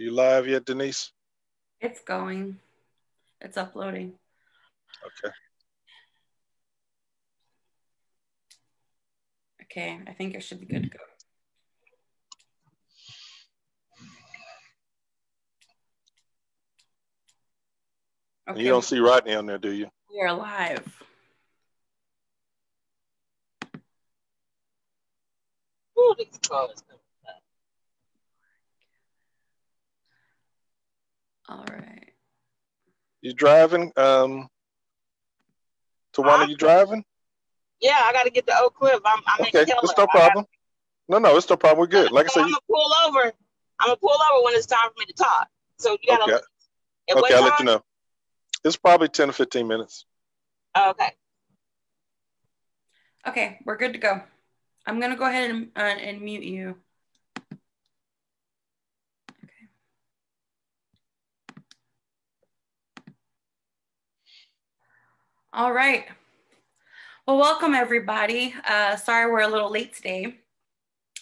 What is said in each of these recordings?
You live yet, Denise? It's going. It's uploading. Okay. Okay, I think it should be good to go. Okay. You don't see Rodney on there, do you? We are live. All right. You driving? Tawana, you driving? Yeah, I got to get the Oak Cliff. I'm okay. It's no problem. No, it's no problem. We're good. Like I said, I'm gonna pull over. I'm gonna pull over when it's time for me to talk. So you gotta. Okay, I'll let you know. It's probably 10 or 15 minutes. Okay. Okay, we're good to go. I'm gonna go ahead and mute you. Okay. All right. Well, welcome everybody. Sorry we're a little late today,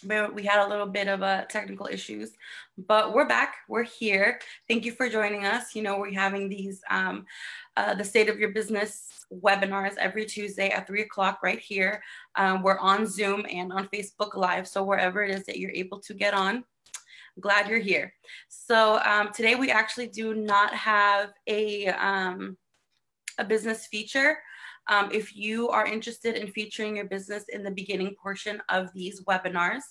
but we had a little bit of technical issues, but we're back. We're here. Thank you for joining us. You know, we're having these the State of Your Business webinars every Tuesday at 3 o'clock right here. We're on Zoom and on Facebook Live, so wherever it is that you're able to get on. Glad you're here. So today we actually do not have a business feature. If you are interested in featuring your business in the beginning portion of these webinars,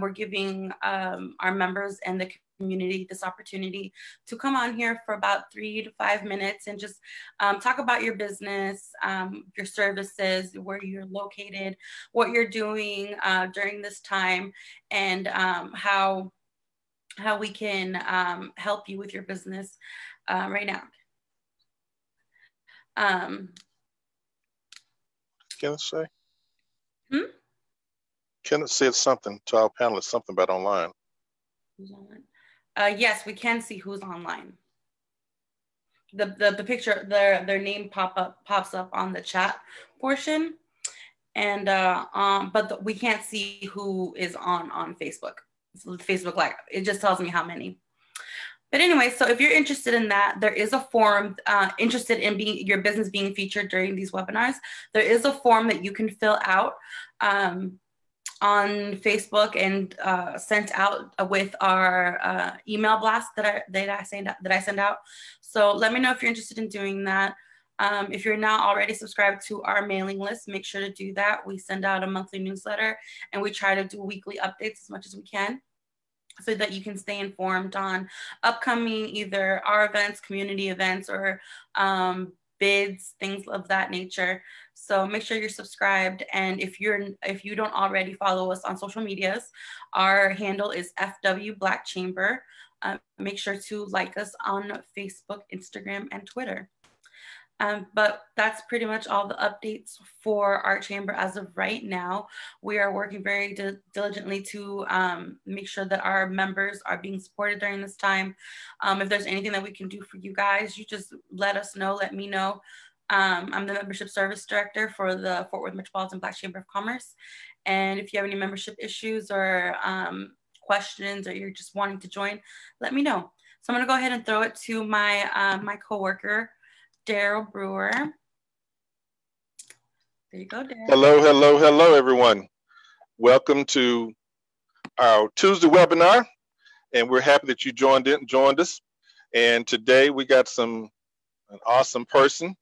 we're giving our members and the community this opportunity to come on here for about 3 to 5 minutes and just talk about your business, your services, where you're located, what you're doing during this time, and how we can help you with your business right now. Kenneth say? Kenneth said something to our panelists, something about online. Who's online? Yes, we can see who's online. The picture, their name pops up on the chat portion, and but we can't see who is on Facebook. So Facebook Live, it just tells me how many. But anyway, so if you're interested in that, there is a form, interested in your business being featured during these webinars, there is a form that you can fill out on Facebook and sent out with our email blast that I send out. So let me know if you're interested in doing that. If you're not already subscribed to our mailing list, make sure to do that. We send out a monthly newsletter and we try to do weekly updates as much as we can, so that you can stay informed on upcoming either our events, community events, or bids, things of that nature. So make sure you're subscribed. And if you don't already follow us on social medias, our handle is FW Black Chamber. Make sure to like us on Facebook, Instagram, and Twitter. But that's pretty much all the updates for our chamber as of right now. We are working very diligently to make sure that our members are being supported during this time. If there's anything that we can do for you guys, you just let us know, let me know. I'm the membership service director for the Fort Worth Metropolitan Black Chamber of Commerce. And if you have any membership issues or questions, or you're just wanting to join, let me know. So I'm gonna go ahead and throw it to my my coworker, Daryl Brewer. There you go, Daryl. Hello, everyone. Welcome to our Tuesday webinar, and we're happy that you joined us. And today we got an awesome person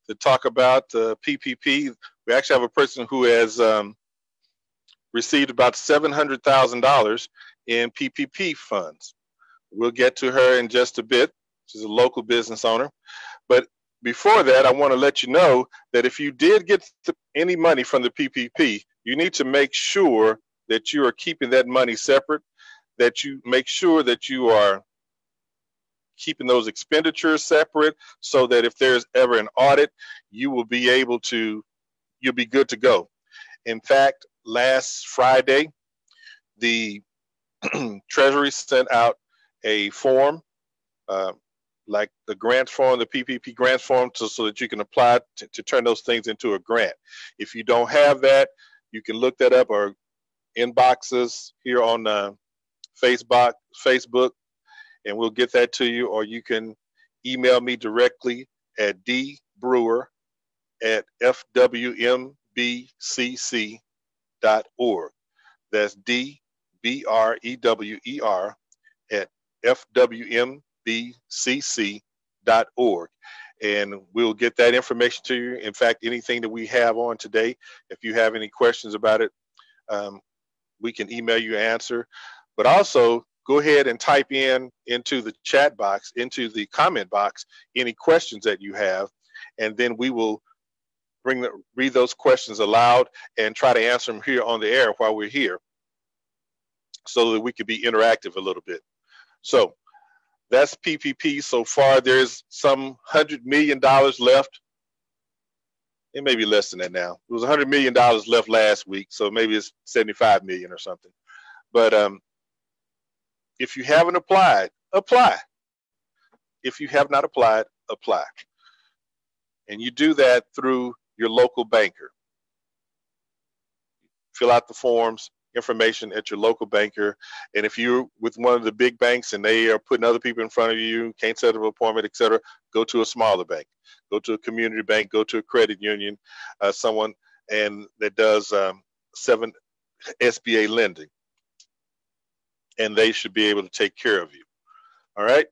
to talk about PPP. We actually have a person who has received about $700,000 in PPP funds. We'll get to her in just a bit. She's a local business owner. But before that, I want to let you know that if you did get any money from the PPP, you need to make sure that you are keeping that money separate, that you make sure that you are keeping those expenditures separate, so that if there's ever an audit, you'll be good to go. In fact, last Friday, the Treasury sent out a form, like the grant form, the PPP grant form, so that you can apply to turn those things into a grant. If you don't have that, you can look that up or inbox us here on Facebook, and we'll get that to you, or you can email me directly at dbrewer@fwmbcc.org. That's DBREWER at FWMBCC.org. And we'll get that information to you. In fact, anything that we have on today, if you have any questions about it, we can email you an answer. But also, go ahead and type into the chat box, into the comment box, any questions that you have, and then we will read those questions aloud and try to answer them here on the air while we're here, so that we could be interactive a little bit. So that's PPP so far. There's some $100 million left. It may be less than that now. It was $100 million left last week, so maybe it's 75 million or something. But if you haven't applied, apply. If you have not applied, apply. And you do that through your local banker. Fill out the forms, information at your local banker. And if you're with one of the big banks and they are putting other people in front of you, can't set up an appointment, et cetera, go to a smaller bank. Go to a community bank, go to a credit union, someone and that does 7 SBA lending. And they should be able to take care of you. All right.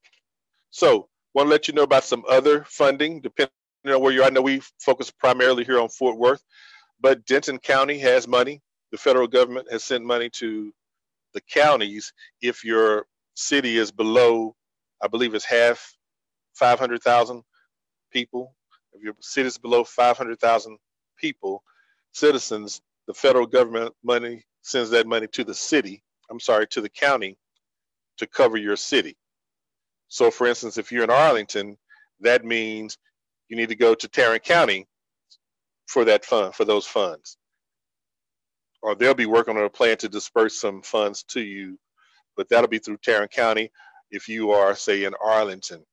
So want to let you know about some other funding, depending on where you're at. I know we focus primarily here on Fort Worth, but Denton County has money. The federal government has sent money to the counties if your city is below, I believe it's half 500,000 people. If your city is below 500,000 people, citizens, the federal government money sends that money to the city, to the county to cover your city. So for instance, if you're in Arlington, that means you need to go to Tarrant County for that fund, for those funds. Or they'll be working on a plan to disperse some funds to you, but that'll be through Tarrant County if you are, say, in Arlington,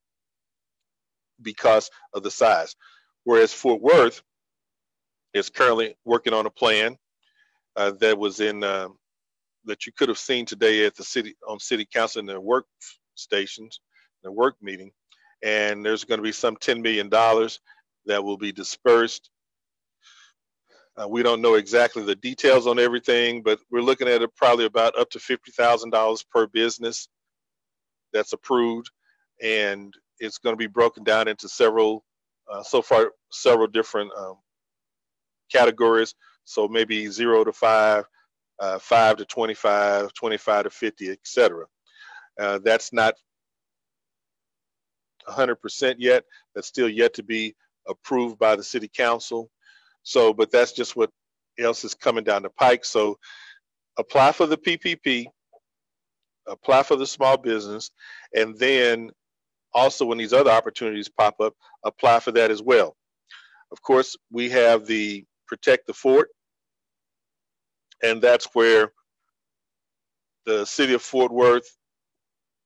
because of the size. Whereas Fort Worth is currently working on a plan that was in that you could have seen today at the city council in their work stations, the work meeting, and there's going to be some $10 million that will be dispersed. We don't know exactly the details on everything, but we're looking at it probably about up to $50,000 per business that's approved, and it's going to be broken down into several different categories. So maybe 0 to 5, 5 to 25, 25 to 50, etc. That's not 100% yet. That's still yet to be approved by the city council. So, but that's just what else is coming down the pike. So apply for the PPP, apply for the small business, and then also when these other opportunities pop up, apply for that as well. Of course, we have the Protect the Fort, and that's where the city of Fort Worth,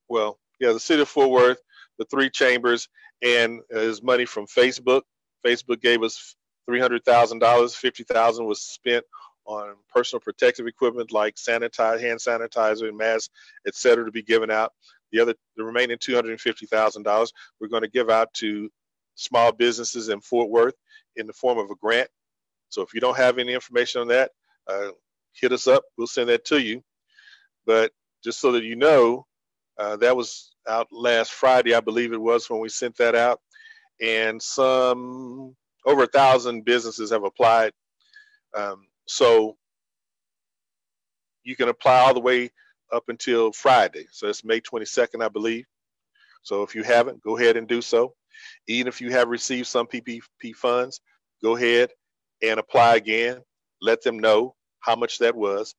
the city of Fort Worth, the 3 chambers, and is money from Facebook. Facebook gave us $300,000, $50,000 was spent on personal protective equipment like hand sanitizer and masks, et cetera, to be given out. The remaining $250,000 we're going to give out to small businesses in Fort Worth in the form of a grant. So if you don't have any information on that, hit us up. We'll send that to you. But just so that you know, that was out last Friday, I believe it was, when we sent that out, and over 1,000 businesses have applied. So you can apply all the way up until Friday. So it's May 22nd, I believe. So if you haven't, go ahead and do so. Even if you have received some PPP funds, go ahead and apply again. Let them know how much that was.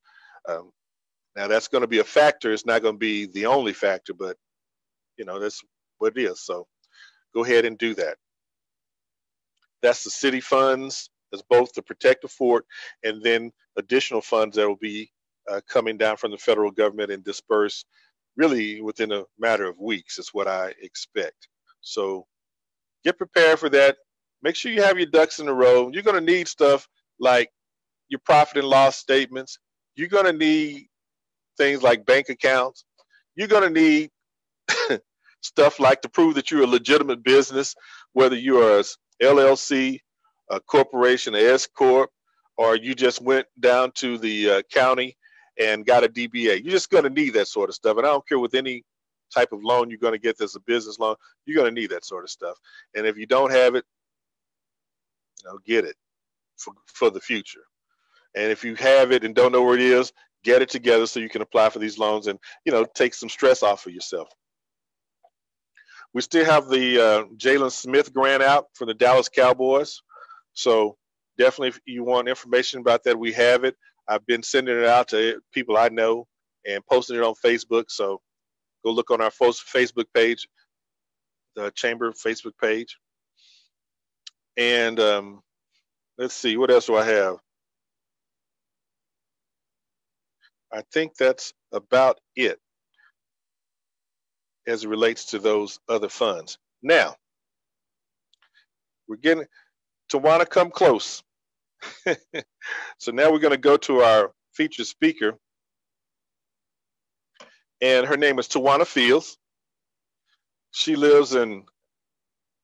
Now that's going to be a factor. It's not going to be the only factor, but that's what it is. So go ahead and do that. That's the city funds. That's both the Protect the Fort and then additional funds that will be coming down from the federal government and dispersed really within a matter of weeks is what I expect. So get prepared for that. Make sure you have your ducks in a row. You're going to need stuff like your profit and loss statements. You're going to need things like bank accounts. You're going to need stuff like to prove that you're a legitimate business, whether you are a LLC, a corporation, an S corp, or you just went down to the county and got a DBA. You're just going to need that sort of stuff. And I don't care with any type of loan you're going to get that's a business loan, you're going to need that sort of stuff. And if you don't have it, get it for the future. And if you have it and don't know where it is, get it together so you can apply for these loans and, take some stress off of yourself. We still have the Jalen Smith grant out for the Dallas Cowboys. So definitely if you want information about that, we have it. I've been sending it out to people I know and posting it on Facebook. So go look on our Facebook page, the Chamber Facebook page. And let's see, what else do I have? I think that's about it as it relates to those other funds. Now, we're getting to want to come close. So now we're going to go to our featured speaker. And her name is Tawana Fields. She lives in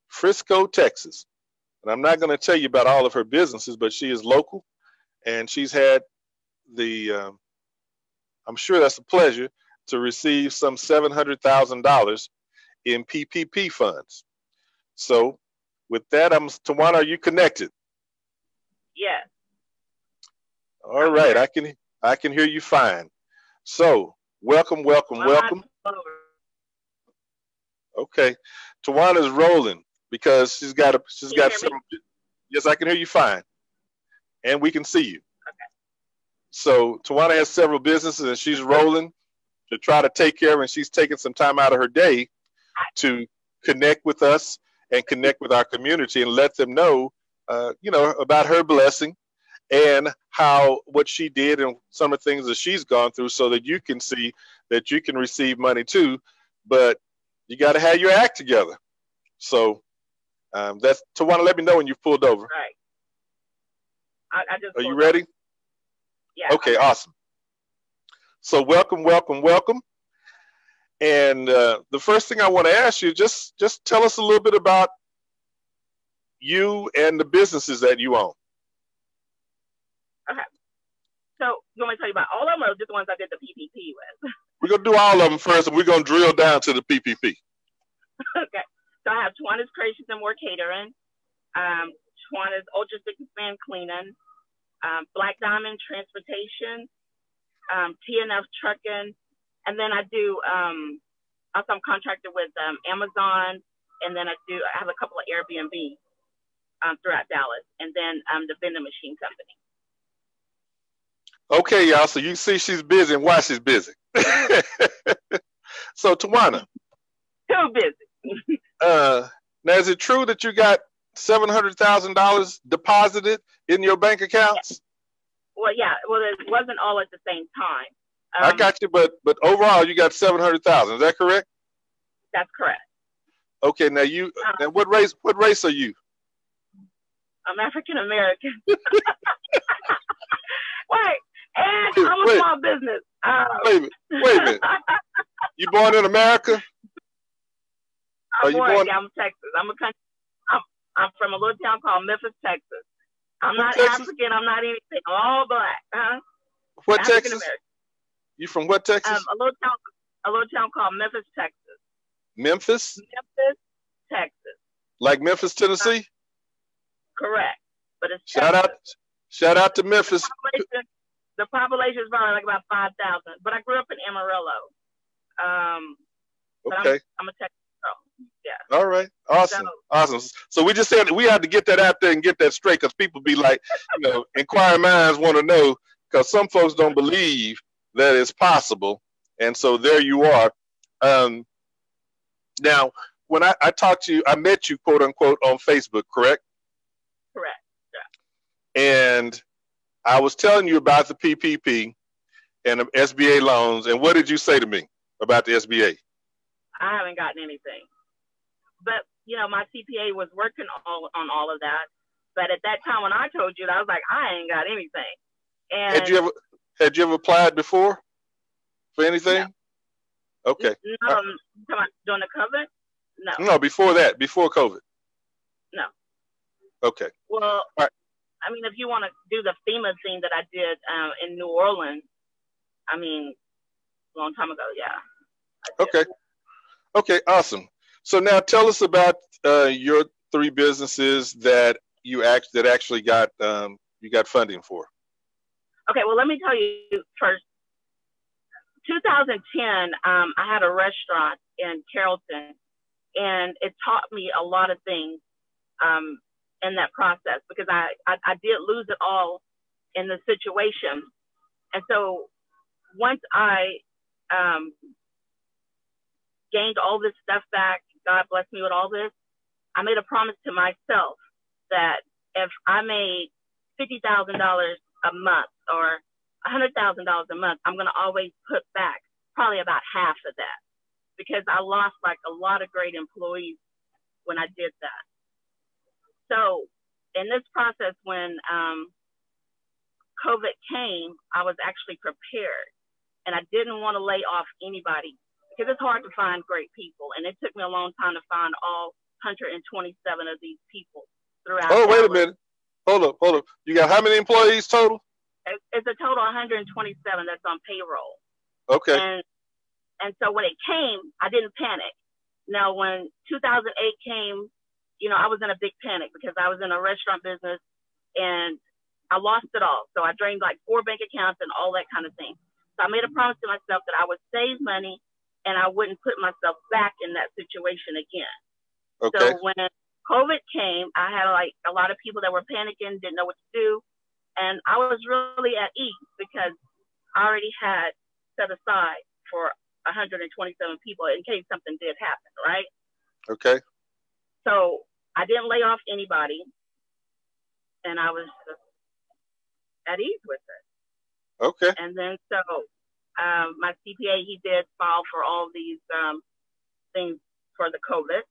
Frisco, Texas. And I'm not going to tell you about all of her businesses, but she is local. And she's had the, I'm sure that's a pleasure, to receive some $700,000 in PPP funds. So with that, Tawana, are you connected? Yes. All right, I can hear you fine. So welcome. Okay, Tawana's rolling because she's got some. Yes, I can hear you fine, and we can see you. Okay. So Tawana has several businesses, and she's rolling to try to take care of, and she's taking some time out of her day to connect with us and connect with our community and let them know, about her blessing and what she did and some of the things that she's gone through so that you can see that you can receive money too, but you got to have your act together. So that's Tawana, let me know when you've pulled over. Right. I just Are you ready? Yeah. Okay, awesome. So welcome. And the first thing I want to ask you, just tell us a little bit about you and the businesses that you own. Okay. So you want me to tell you about all of them or just the ones I did the PPP with? We're going to do all of them first, and we're going to drill down to the PPP. Okay. So I have Tawana's Creations and More Catering, Tawana's Ultra Thick Span Cleaning, Black Diamond Transportation, TNF Trucking, and then I do also I'm contracted with Amazon, and then I have a couple of Airbnb throughout Dallas, and then the vending machine company. Okay, y'all. So you see she's busy and why she's busy. So Tawana. Too busy. Now, is it true that you got $700,000 deposited in your bank accounts? Well, yeah. Well, it wasn't all at the same time. I got you, but overall you got $700,000. Is that correct? That's correct. Okay. Now and what race are you? I'm African American. Wait, and I'm a small business. Wait a minute. You born in America? I'm Texas. I'm from a little town called Memphis, Texas. I'm not Texas? African. I'm not anything. I'm all black. What African Texas? American. You from what Texas? A little town called Memphis, Texas. Memphis? Memphis, Texas. Like Memphis, Tennessee? Correct. But it's shout out to Memphis. The population is probably like about 5,000. But I grew up in Amarillo. Okay. I'm a Texas girl. Yeah. All right. Awesome. So we just said we had to get that out there and get that straight because people be like, inquiring minds want to know because some folks don't believe that it's possible. And so there you are. Now, when I talked to you, I met you, quote unquote, on Facebook, correct? Correct. Yeah. And I was telling you about the PPP and the SBA loans. And what did you say to me about the SBA? I haven't gotten anything. But, my CPA was working on all of that. But at that time when I told you, I was like, I ain't got anything. And had you ever applied before for anything? Okay. No, during the COVID? No. No, before that, before COVID. No. Okay. Well, all right. I mean, if you want to do the FEMA thing that I did in New Orleans, I mean, a long time ago, yeah. Okay. Okay, awesome. So now tell us about your 3 businesses that you actually got you got funding for. Okay, well, let me tell you first. 2010, I had a restaurant in Carrollton, and it taught me a lot of things in that process, because I did lose it all in the situation. And so once I gained all this stuff back, God blessed me with all this, I made a promise to myself that if I made $50,000 a month or $100,000 a month, I'm going to always put back probably about half of that, because I lost like a lot of great employees when I did that. So in this process, when COVID came, I was actually prepared, and I didn't want to lay off anybody, because it's hard to find great people. And it took me a long time to find all 127 of these people throughout. Oh, wait a minute. Hold up. You got how many employees total? It's a total of 127 that's on payroll. Okay. And so when it came, I didn't panic. Now, when 2008 came, I was in a big panic, because I was in a restaurant business and I lost it all. So I drained like 4 bank accounts and all that kind of thing. So I made a promise to myself that I would save money and I wouldn't put myself back in that situation again. Okay. So when COVID came, I had like a lot of people that were panicking, didn't know what to do. And I was really at ease, because I already had set aside for 127 people in case something did happen, right? Okay. So I didn't lay off anybody, and I was at ease with it. Okay. And then so my CPA, he did file for all these things for the COVID.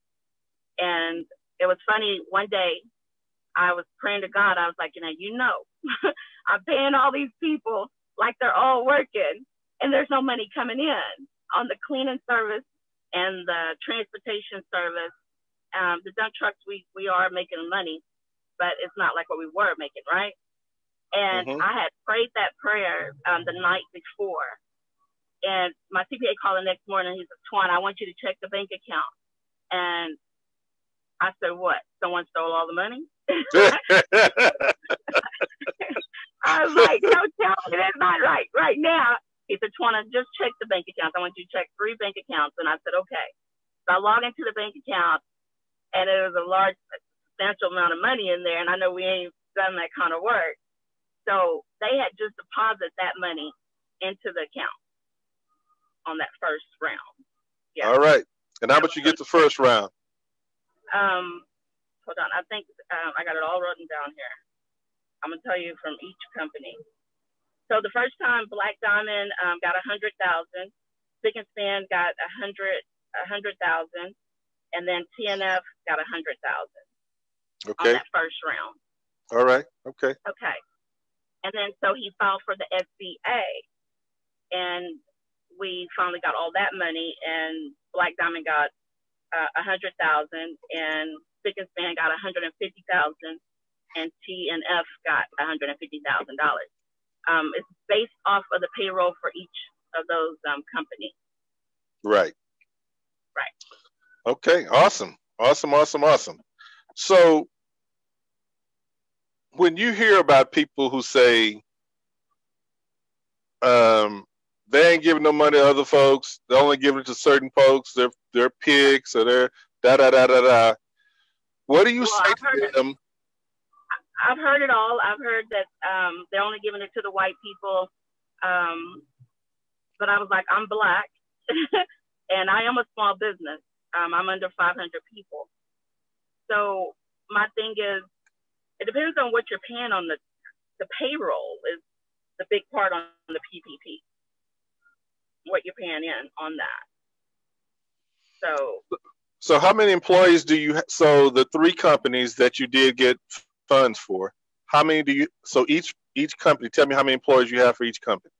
And it was funny, one day I was praying to God. I was like, I'm paying all these people like they're all working, and there's no money coming in on the cleaning service and the transportation service. The dump trucks, we are making money, but it's not like what we were making, right? And I had prayed that prayer the night before, and my CPA called the next morning. He said, "Twan, I want you to check the bank account." And I said, "What? Someone stole all the money?" I was like, "No, tell me that's not right now." He said, "Twana, just check the bank accounts. I want you to check 3 bank accounts." And I said, "Okay." So I logged into the bank account, and it was a large, substantial amount of money in there. And I know we ain't done that kind of work. So they had just deposited that money into the account on that first round. Yeah. All right. And how much you get the first round? Hold on. I think I got it all written down here. I'm gonna tell you from each company. So the first time, Black Diamond got 100,000. Spick and Span got 100,000, and then TNF got 100,000. Okay. On that first round. All right. Okay. Okay. And then so he filed for the SBA, and we finally got all that money, and Black Diamond got 100,000, and Spick and Span got 150,000, and TNF got $150,000. It's based off of the payroll for each of those companies. Right. Right. Okay. Awesome. So when you hear about people who say they ain't giving no money to other folks, they're only giving it to certain folks, they're pigs, or they're da-da-da-da-da, what do you say to them? I've heard it all. I've heard that they're only giving it to the white people. But I was like, I'm Black, and I am a small business. I'm under 500 people. So my thing is, it depends on what you're paying on the payroll is the big part on the PPP, what you're paying in on that. So how many employees do you so the 3 companies that you did get funds for, how many do you, so each company, tell me how many employees you have for each company.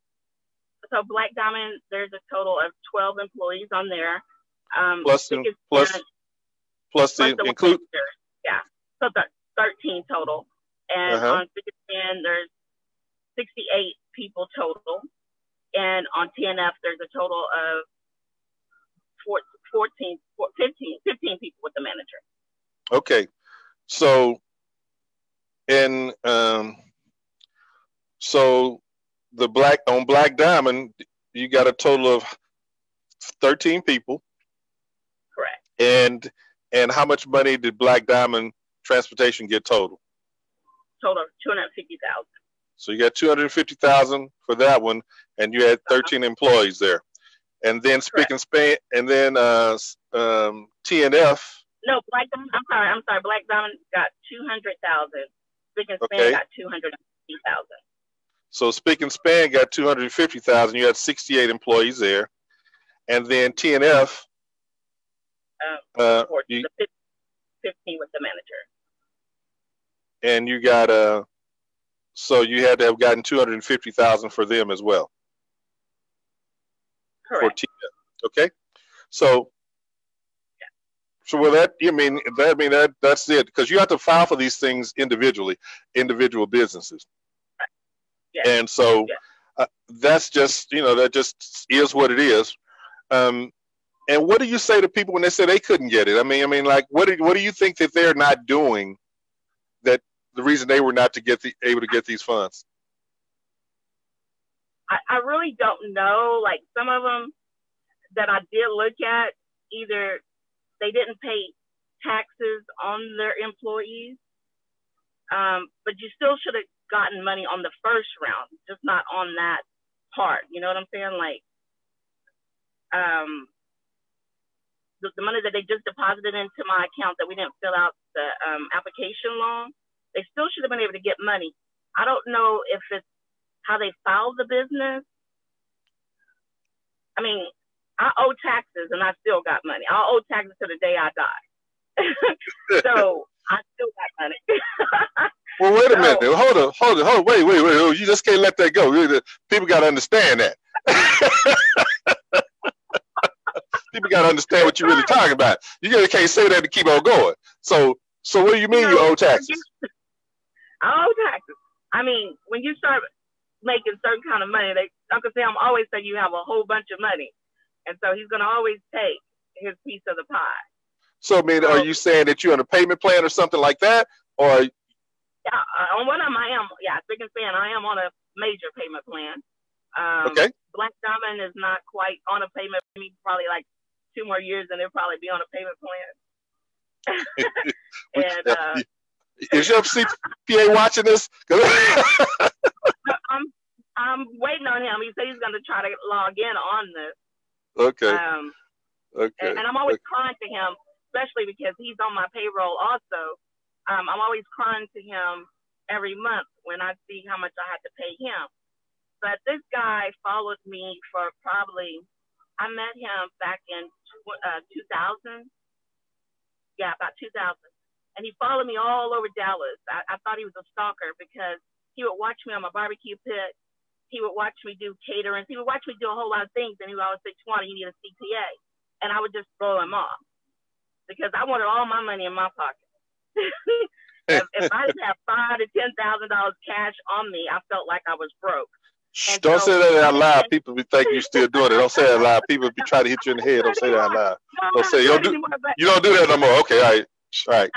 So Black Diamond, there's a total of 12 employees on there. Plus the include. Yeah, so 13 total. And on Spick and Span, there's 68 people total. And on TNF, there's a total of 15 people with the manager. Okay. So, and so the Black Diamond, you got a total of 13 people. Correct. And how much money did Black Diamond Transportation get total? Total of $250,000. So you got $250,000 for that one, and you had 13 employees there. And then Spick and Span, and then TNF. No, Black Diamond. I'm sorry. Black Diamond got $200,000. Spick and Span got $250,000. So Spick and Span got $250,000. You had 68 employees there, and then TNF. 15 with the manager. And you got so you had to have gotten $250,000 for them as well. Correct. For TNF. Okay. So with that, that's it, because you have to file for these things individually, individual businesses. Right. Yeah. And so that's just, that just is what it is. And what do you say to people when they say they couldn't get it? I mean, like, what do you think that they're not doing, that the reason they were not able to get these funds? I really don't know. Like, some of them that I did look at, either they didn't pay taxes on their employees, but you still should have gotten money on the first round, just not on that part. You know what I'm saying? Like, the money that they just deposited into my account that we didn't fill out the application long, they still should have been able to get money. I don't know if it's how they filed the business. I mean, I owe taxes and I still got money. I owe taxes to the day I die. So I still got money. Well, wait a minute. Hold on. Wait. You just can't let that go. People got to understand that. People got to understand what you're really talking about. You just can't say that to keep on going. So what do you mean you owe taxes? I owe taxes. I mean, when you start making certain kind of money, Uncle Sam always say you have a whole bunch of money. And so he's going to always take his piece of the pie. So, I mean, are you saying that you're on a payment plan or something like that? Or? Yeah, on one of them I am. Yeah, Spick and Span, I am on a major payment plan. Okay. Black Diamond is not quite on a payment plan. Probably like 2 more years and they'll probably be on a payment plan. And is your CPA watching this? I'm waiting on him. He said he's going to try to log in on this. Okay. Okay. And I'm always crying to him, especially because he's on my payroll also. I'm always crying to him every month when I see how much I have to pay him. But this guy followed me for probably, I met him back in 2000. Yeah, about 2000. And he followed me all over Dallas. I thought he was a stalker because he would watch me on my barbecue pit. He would watch me do catering. He would watch me do a whole lot of things. And he would always say, "Twana, you need a CPA." And I would just throw him off because I wanted all my money in my pocket. if I didn't have $5,000 to $10,000 cash on me, I felt like I was broke. And don't say that out loud. People be thinking you're still doing it. Don't say it out loud. People be trying to hit you in the head. Don't say that out loud. Don't say you don't do that no more. Okay, all right. All right.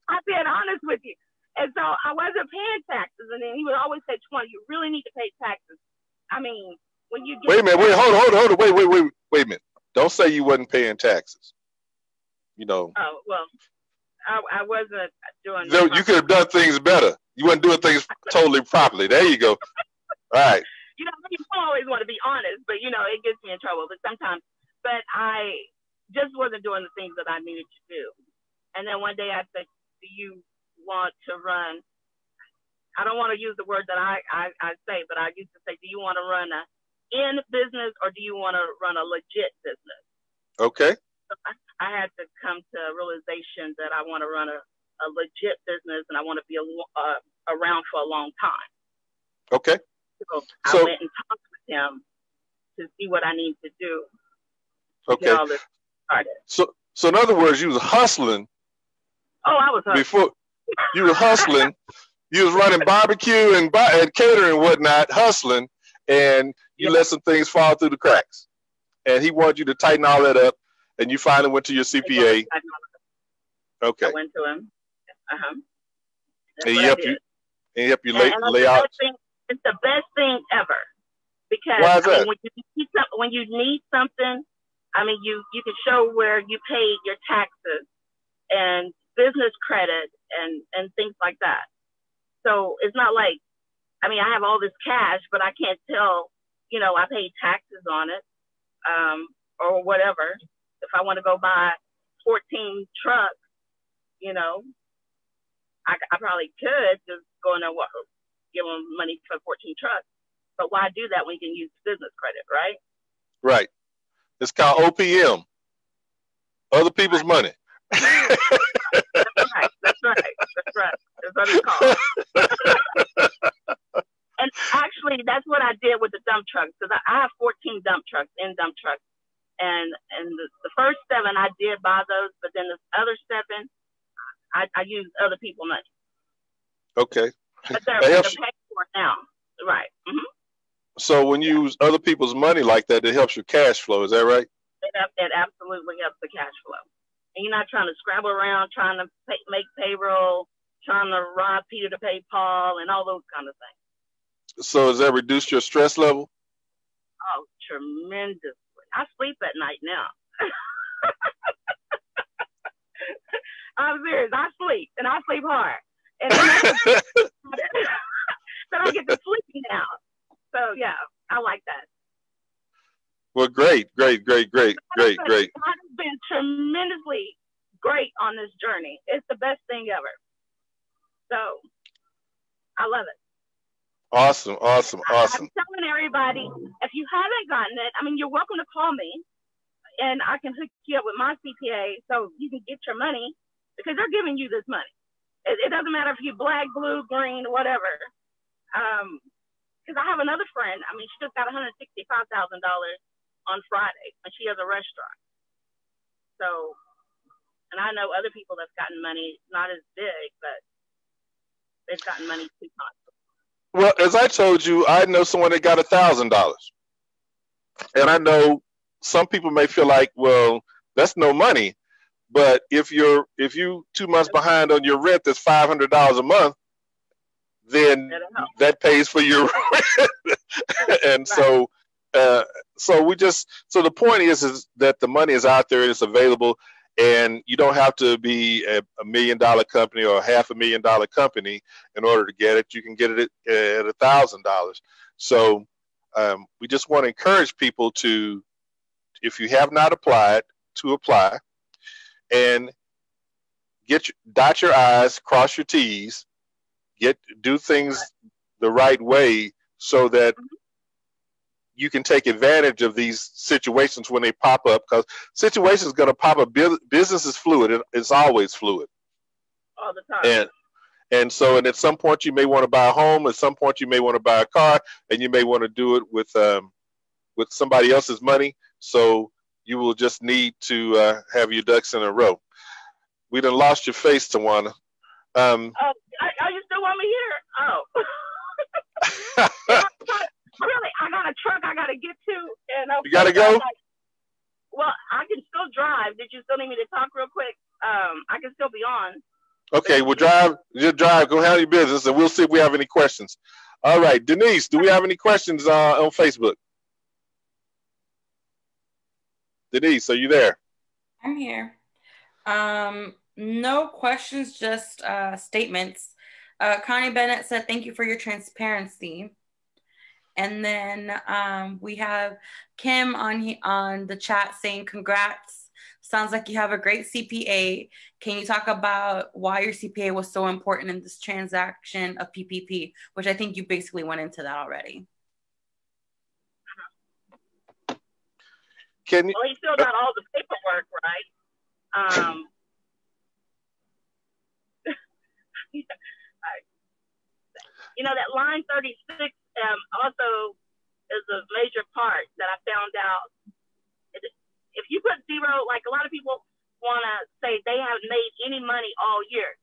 I'm being honest with you. And so I wasn't paying taxes. And then he would always say, "Twana, you really need to pay taxes." I mean, when you get— Wait a minute. Hold on. Wait a minute. Don't say you wasn't paying taxes. Oh, well, I wasn't doing— You could have done things better. You weren't doing things totally properly. There you go. All right. You always want to be honest, but, it gets me in trouble. But I just wasn't doing the things that I needed to do. And then one day I said, "Do you want to run?" I don't want to use the word that I say, but I used to say, "Do you want to run a in business or do you want to run a legit business?" Okay. So I had to come to a realization that I want to run a legit business and I want to be around for a long time. Okay. So I So went and talked with him to see what I need to do to get okay. all this started. So in other words, you was hustling Oh, I was hustling. before. You were hustling. You was running barbecue and catering and whatnot, hustling, and you let some things fall through the cracks. And he wanted you to tighten all that up, and you finally went to your CPA. Okay. I went to him. That's And what he I helped did. you. And he helped you And lay out. it's the best thing ever. Because Why is that? I mean, when you need something, I mean, you can show where you paid your taxes and business credit and things like that. So it's not like, I mean, I have all this cash, but I can't tell, you know, I paid taxes on it, or whatever. If I want to go buy 14 trucks, you know, I probably could just go in there, give them money for 14 trucks. But why do that when you can use business credit, right? Right. It's called OPM. Other people's money. That's right. That's what it's called. And actually, that's what I did with the dump trucks, because I have 14 dump trucks. And the first 7 I did buy those, but then the other 7 I used other people's money. Okay. But they're paid for now, right? Mm-hmm. So when you use other people's money like that, it helps your cash flow. Is that right? It absolutely helps the cash flow. And you're not trying to scrabble around, trying to make payroll, trying to rob Peter to pay Paul, and all those kind of things. So has that reduced your stress level? Oh, tremendously. I sleep at night now. I'm serious. I sleep, and I sleep hard. And then I get to sleep now. So, yeah, I like that. Well, great. God has been tremendously great on this journey. It's the best thing ever. So, I love it. Awesome. I'm telling everybody, if you haven't gotten it, I mean, you're welcome to call me, and I can hook you up with my CPA so you can get your money, because they're giving you this money. It doesn't matter if you're black, blue, green, whatever. Because I have another friend. I mean, she just got $165,000 on Friday, and she has a restaurant. So, and I know other people that's gotten money, not as big, but they've gotten money 2 times. Well, as I told you, I know someone that got $1,000, and I know some people may feel like, well, that's no money. But if you 2 months behind on your rent, that's $500 a month, then that pays for your rent. And so the point is that the money is out there, it's available, and you don't have to be a $1 million company or a $500,000 company in order to get it. You can get it at $1,000. So we just want to encourage people to, if you have not applied, to apply and dot your I's, cross your T's, do things the right way so that you can take advantage of these situations when they pop up, because situations going to pop up. Business is fluid. It's always fluid. All the time. And so at some point you may want to buy a home. At some point you may want to buy a car, and you may want to do it with somebody else's money. So you will just need to have your ducks in a row. We done lost your face, Tawana. Oh, you still want me here? Oh. Really, I got a truck I got to get to. And you got to go? Well, I can still drive. Did you still need me to talk real quick? I can still be on. Okay, well, just drive. Go handle your business, and we'll see if we have any questions. All right, Denise, do we have any questions on Facebook? Denise, are you there? I'm here. No questions, just statements. Connie Bennett said, "Thank you for your transparency." And then we have Kim on the chat saying, "Congrats. Sounds like you have a great CPA. Can you talk about why your CPA was so important in this transaction of PPP?" Which I think you basically went into that already. Can you? Well, he filled out all the paperwork, right? You know, that line 36 also is a major part that I found out. If you put zero, like a lot of people want to say they haven't made any money all year.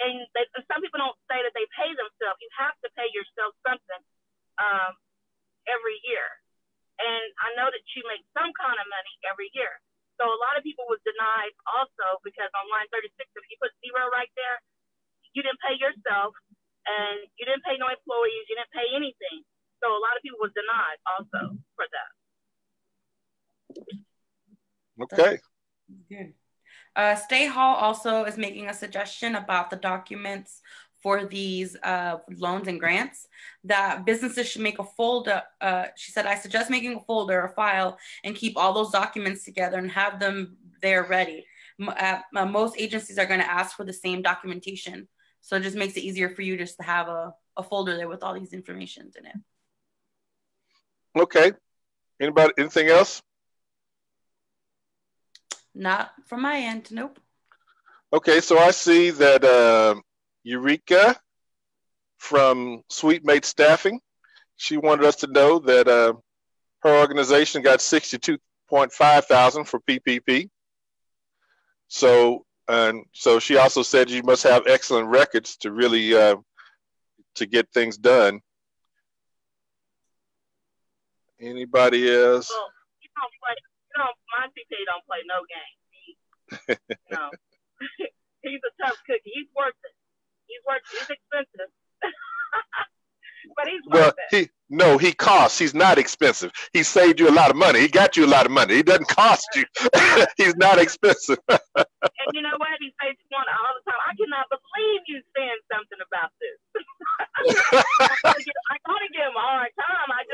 And some people don't say that they pay themselves. You have to pay yourself something every year. And I know that you make some kind of money every year. So a lot of people was denied also because on line 36, if you put zero right there, you didn't pay yourself and you didn't pay no employees, you didn't pay anything. So a lot of people was denied also for that. Okay. Good. State Hall also is making a suggestion about the documents for these loans and grants that businesses should make a folder. She said, I suggest making a folder or file and keep all those documents together and have them there ready. Most agencies are going to ask for the same documentation. So it just makes it easier for you just to have a folder there with all these informations in it. Okay. Anybody, anything else? Not from my end, nope. Okay, so I see that Eureka from Sweet Mate Staffing, she wanted us to know that her organization got $62.5 thousand for PPP. So she also said you must have excellent records to really to get things done. Anybody else? Well, my CPA don't play no game. No. He's a tough cookie. He's worth it. He's expensive. But he's worth it. He costs. He's not expensive. He saved you a lot of money. He got you a lot of money. He doesn't cost you. He's not expensive. And you know what? He says one all the time. I cannot believe you saying something about this. I gotta give him a hard time. I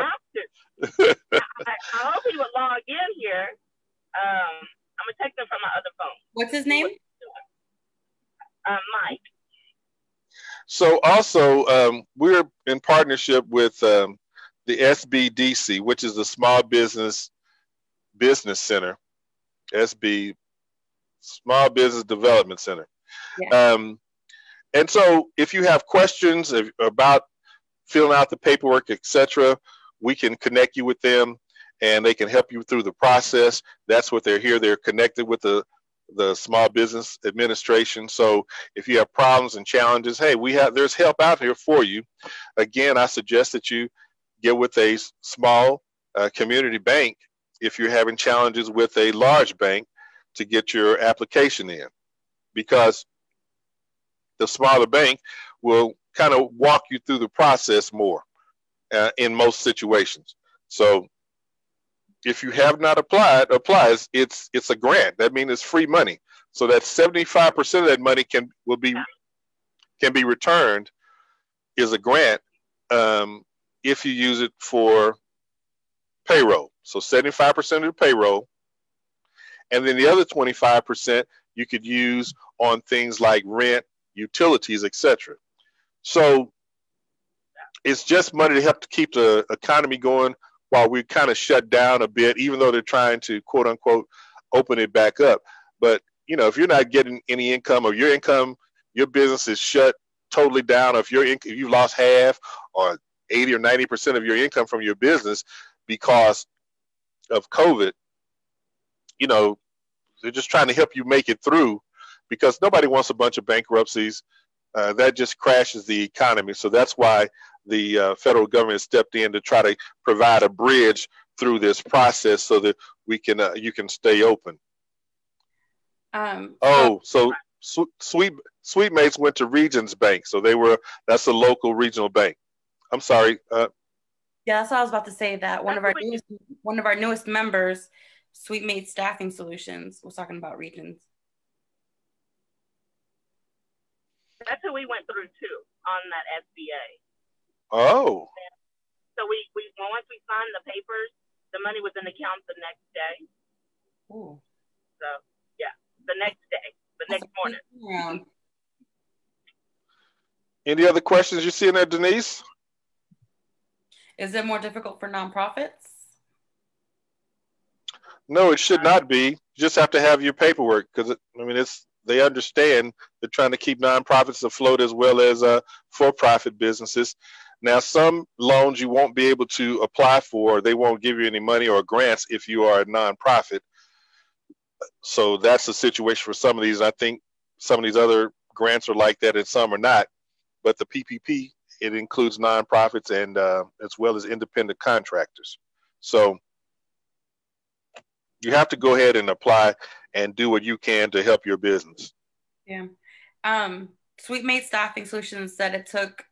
have to. I hope he would log in here. I'm gonna text him from my other phone. What's his name? Mike. So also, we're in partnership with the SBDC, which is the Small Business Center, SB, Small Business Development Center. Yeah. And so if you have questions about filling out the paperwork, etc., we can connect you with them and they can help you through the process. That's what they're here. They're connected with the Small Business Administration. So if you have problems and challenges, hey, there's help out here for you. Again, I suggest that you get with a small community bank if you're having challenges with a large bank to get your application in, because the smaller bank will kind of walk you through the process more in most situations. So if you have not applies, it's a grant. That means it's free money. So that 75% of that money can be returned is a grant if you use it for payroll. So 75% of the payroll, and then the other 25% you could use on things like rent, utilities, etc. So it's just money to help to keep the economy going while we kind of shut down a bit, even though they're trying to, quote unquote, open it back up. But, if you're not getting any income, or your business is shut totally down, or if you've lost half or 80 or 90% of your income from your business because of COVID, they're just trying to help you make it through, because nobody wants a bunch of bankruptcies. That just crashes the economy. So that's why the federal government stepped in to try to provide a bridge through this process so that you can stay open. So Sweet Mates went to Regions Bank, so that's a local regional bank. I'm sorry. Yeah, that's what I was about to say. That one of our newest members, Sweet Mate Staffing Solutions, was talking about Regions. That's who we went through too on that SBA. Oh. So we once we signed the papers, the money was in the account the next day. Ooh. So yeah, the next day, the next morning. Yeah. Any other questions you see in there, Denise? Is it more difficult for nonprofits? No, it should not be. You just have to have your paperwork, because they understand they're trying to keep nonprofits afloat as well as for-profit businesses. Now, some loans you won't be able to apply for. They won't give you any money or grants if you are a nonprofit. So that's the situation for some of these. I think some of these other grants are like that and some are not. But the PPP, it includes nonprofits and as well as independent contractors. So you have to go ahead and apply and do what you can to help your business. Yeah. Sweetmate Staffing Solutions said it took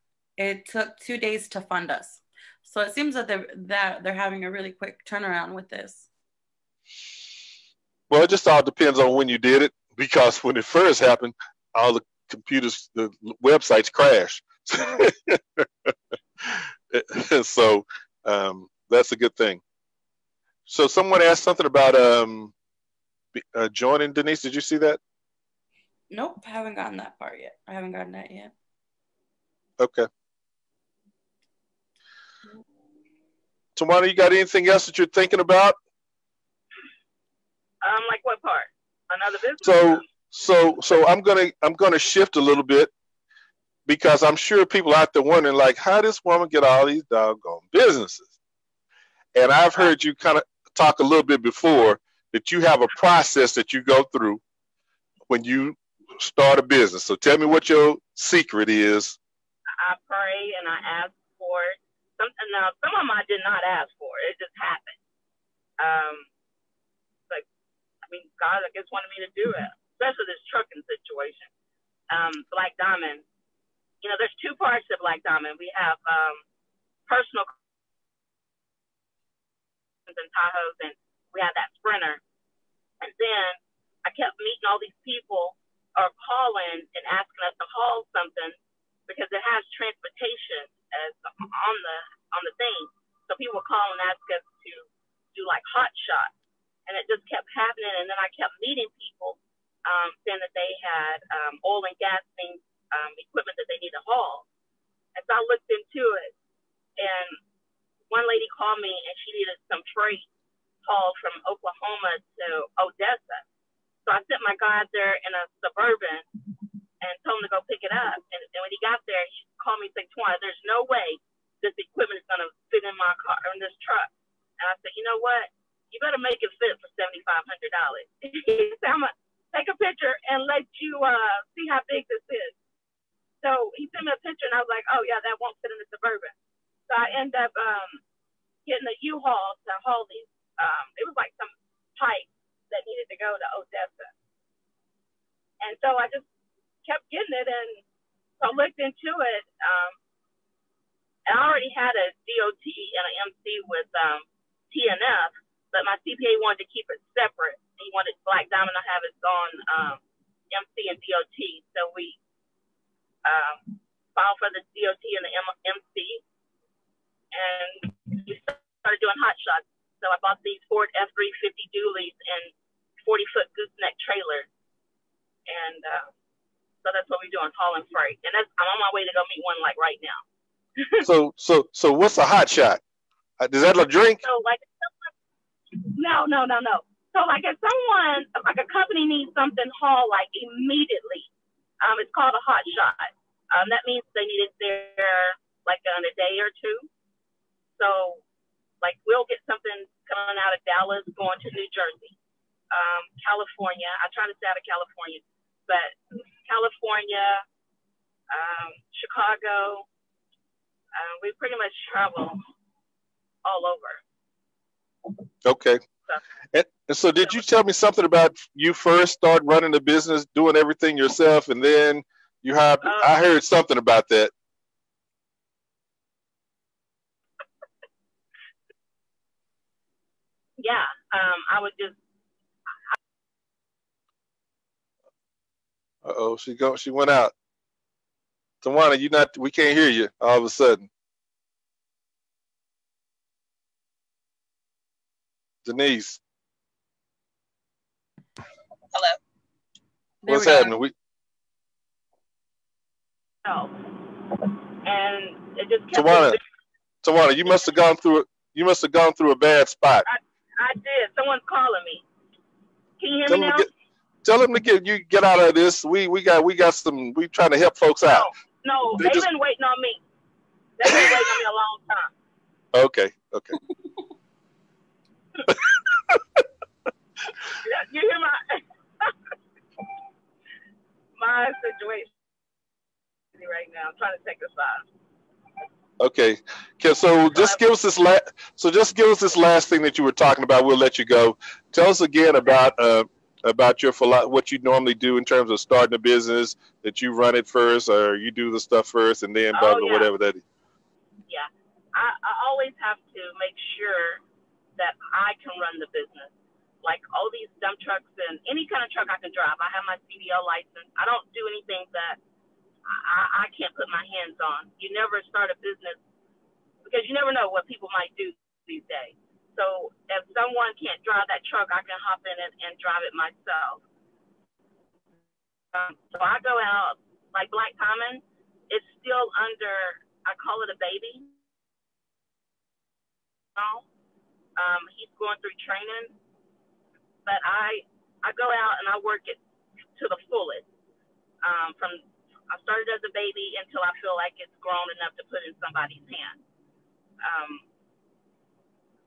2 days to fund us. So it seems that they're having a really quick turnaround with this. Well, it just all depends on when you did it, because when it first happened, all the computers, the websites crashed. So that's a good thing. So someone asked something about joining. Denise, did you see that? Nope, I haven't gotten that part yet. I haven't gotten that yet. Okay. Tawana, you got anything else that you're thinking about? Like what part? Another business? So I'm gonna shift a little bit, because I'm sure people out there wondering, like, how this woman get all these doggone businesses? And I've heard you kind of talk a little bit before that you have a process that you go through when you start a business. So tell me what your secret is. I pray and I ask for it. Some of them I did not ask for. It just happened. God, I guess, wanted me to do it, especially this trucking situation. Black Diamond, there's two parts to Black Diamond. We have personal and Tahoes, and we have that Sprinter. And then I kept meeting all these people or calling and asking us to haul something because it has transportation as on the thing. So people would call and ask us to do like hot shots. And it just kept happening. And then I kept meeting people saying that they had oil and gas things, equipment that they need to haul. And so I looked into it. And one lady called me and she needed some freight hauled from Oklahoma to Odessa. So I sent my guy out there in a Suburban and told him to go pick it up. And when he got there, he called me and said, "Twan, there's no way this equipment is going to fit in my car, in this truck." And I said, "You know what? You better make it fit for $7,500. He said, "I'm going to take a picture and let you see how big this is." So he sent me a picture, and I was like, "Oh, yeah, that won't fit in the Suburban." So I ended up getting a U-Haul to haul these. It was like some pipe that needed to go to Odessa. And so I just kept getting it, and so I looked into it. And I already had a DOT and an MC with TNF, but my CPA wanted to keep it separate. He wanted Black Diamond to have its own MC and DOT. So we filed for the DOT and the MC, and we started doing hot shots. So I bought these Ford F-350 dualies and 40-foot gooseneck trailers. And so that's what we're doing, hauling freight. And I'm on my way to go meet one like right now. So what's a hot shot? Is that a drink? So like, no. So like if someone, like a company needs something hauled like immediately, it's called a hot shot. That means they need it there like in a day or two. So like we'll get something coming out of Dallas going to New Jersey, California. I try to stay out of California, but California, Chicago, we pretty much travel all over. Okay. And so did you tell me something about you first start running the business, doing everything yourself, and then you have, I heard something about that. Yeah, I would just. Uh-oh, she went out. Tawana, we can't hear you all of a sudden. Denise. Hello. What's happening? And it just kept. Tawana, you must have gone through a bad spot. I did. Someone's calling me. Can you hear me now? Tell them to get out of this. We got some. We trying to help folks out. No, they've been waiting on me. They've been waiting on me a long time. Okay. You hear my situation right now. I'm trying to take aside. Okay. So just give us this last thing that you were talking about. We'll let you go. Tell us again about your what you normally do in terms of starting a business, that you run it first or you do the stuff first and then whatever that is. Yeah. I always have to make sure that I can run the business. Like all these dump trucks and any kind of truck I can drive. I have my CDL license. I don't do anything that I can't put my hands on. You never start a business because you never know what people might do these days. So if someone can't drive that truck, I can hop in and drive it myself. So I go out, like Black Common, it's still under, I call it a baby. He's going through training, but I go out and I work it to the fullest. I started as a baby until I feel like it's grown enough to put in somebody's hand.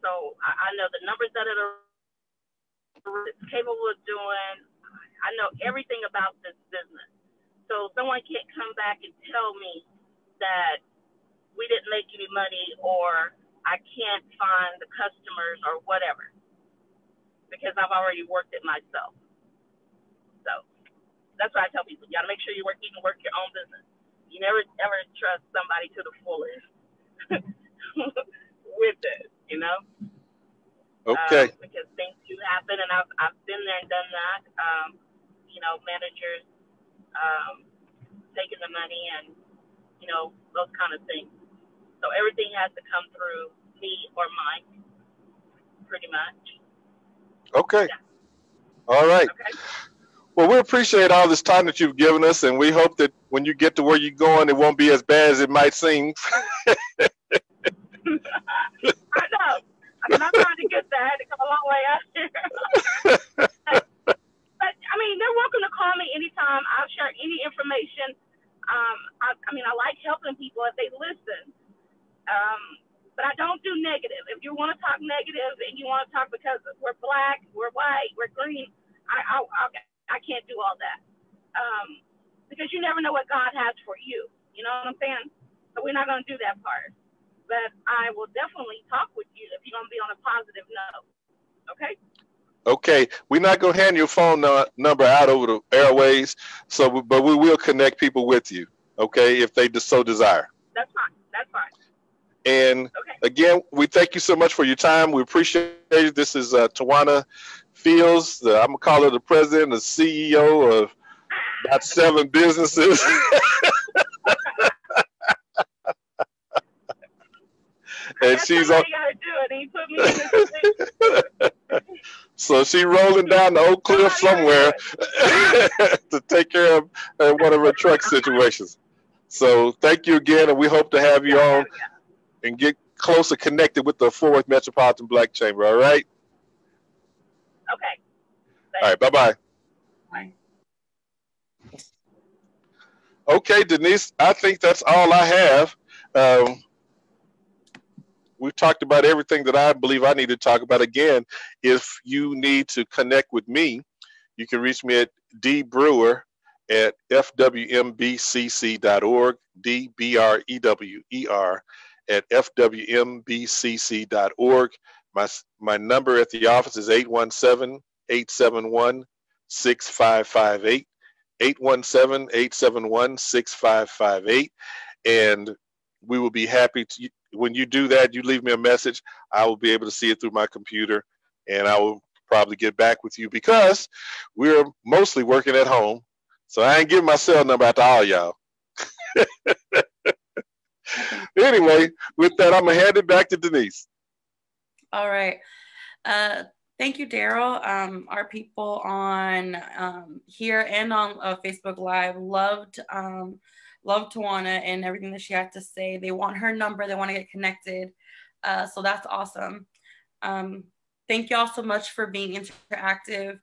So I know the numbers that it's capable of doing. I know everything about this business. So someone can't come back and tell me that we didn't make any money or I can't find the customers or whatever, because I've already worked it myself. So that's why I tell people, you got to make sure you can work your own business. You never ever trust somebody to the fullest with it, you know? Okay. Because things do happen, and I've been there and done that. Managers taking the money and, those kind of things. So everything has to come through me or Mike, pretty much. Okay. Yeah. All right. Okay. Well, we appreciate all this time that you've given us, and we hope that when you get to where you're going, it won't be as bad as it might seem. I know. I'm trying to get there. I had to come a long way out here. But, they're welcome to call me anytime. I'll share any information. I like helping people if they listen. But I don't do negative. If you want to talk negative and you want to talk because we're black, we're white, we're green, I can't do all that. Because you never know what God has for you. You know what I'm saying? So we're not going to do that part. But I will definitely talk with you if you're going to be on a positive note. Okay? Okay. We're not going to hand your phone number out over the airways, but we will connect people with you, okay, if they so desire. That's fine. And again, we thank you so much for your time. We appreciate it. This is Tawana Fields. I'm going to call her the president, the CEO of about 7 businesses. And she's on. So she's rolling down the Oak Cliff somewhere to take care of one of her truck situations. So thank you again, and we hope to have you on and get closer connected with the Fort Worth Metropolitan Black Chamber. All right. Okay. All right. Bye-bye. Bye. Okay, Denise, I think that's all I have. We've talked about everything that I believe I need to talk about. Again, if you need to connect with me, you can reach me at dbrewer@fwmbcc.org, DBREWER at FWMBCC.org. My number at the office is 817-871-6558, 817-871-6558. And we will be happy to, when you do that, you leave me a message. I will be able to see it through my computer, and I will probably get back with you because we're mostly working at home. So I ain't giving my cell number out to all y'all. Anyway, with that, I'm going to hand it back to Denise. All right. Thank you, Daryl. Our people on here and on Facebook Live loved Tawana and everything that she had to say. They want her number. They want to get connected. So that's awesome. Thank you all so much for being interactive.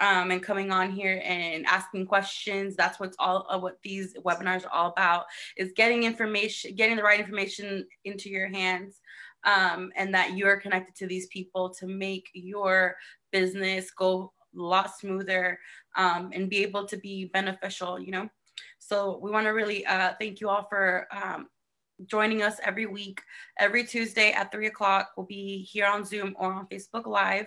and coming on here and asking questions. That's what's all of what these webinars are all about, is getting information, getting the right information into your hands, and that you're connected to these people to make your business go a lot smoother, and be able to be beneficial, you know? So we want to really thank you all for joining us every week. Every Tuesday at 3 o'clock, we'll be here on Zoom or on Facebook Live.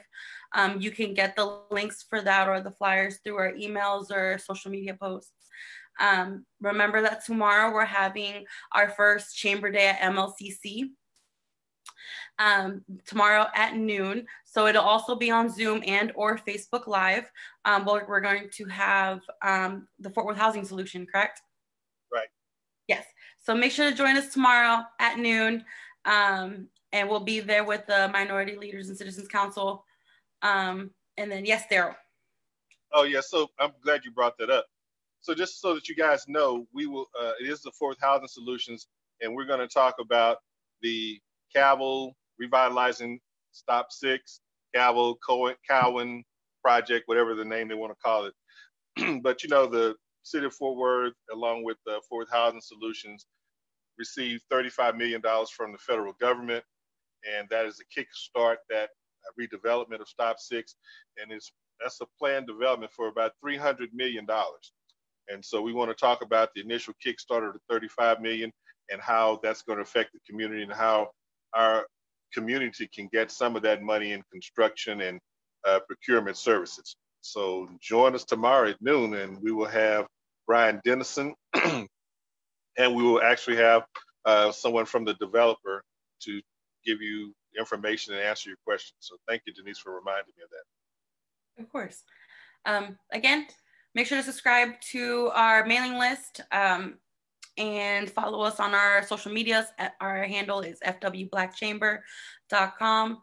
You can get the links for that or the flyers through our emails or social media posts. Remember that tomorrow we're having our first Chamber Day at MLCC. Tomorrow at noon. So it'll also be on Zoom and or Facebook Live. We're going to have the Fort Worth Housing Solution, correct? Right. Yes. So make sure to join us tomorrow at noon. And we'll be there with the Minority Leaders and Citizens Council. And then, yes, Daryl. Oh, yeah. So I'm glad you brought that up. So just so that you guys know, we will, it is the Fourth Housing Solutions, and we're going to talk about the Cavill Revitalizing Stop 6, Cavill Cowan Project, whatever the name they want to call it. But, you know, the City of Fort Worth, along with the Fourth Housing Solutions, received $35 million from the federal government, and that is a kickstart that redevelopment of Stop 6, and that's a planned development for about $300 million. And so we want to talk about the initial Kickstarter of the $35 million and how that's going to affect the community and how our community can get some of that money in construction and procurement services. So join us tomorrow at noon, and we will have Brian Dennison, and we will actually have someone from the developer to give you information and answer your questions. So thank you, Denise, for reminding me of that. Of course. Again, make sure to subscribe to our mailing list, and follow us on our social medias. Our handle is fwblackchamber.com.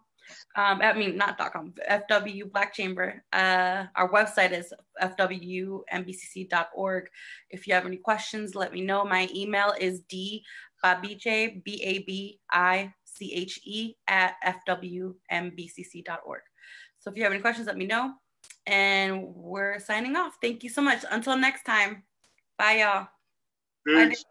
Not .com, FW Black Chamber. Our website is FWMBCC.org. If you have any questions, let me know. My email is dbabiche, BABICHE @FWMBCC.org. So if you have any questions, let me know. And we're signing off. Thank you so much. Until next time. Bye, y'all. Peace.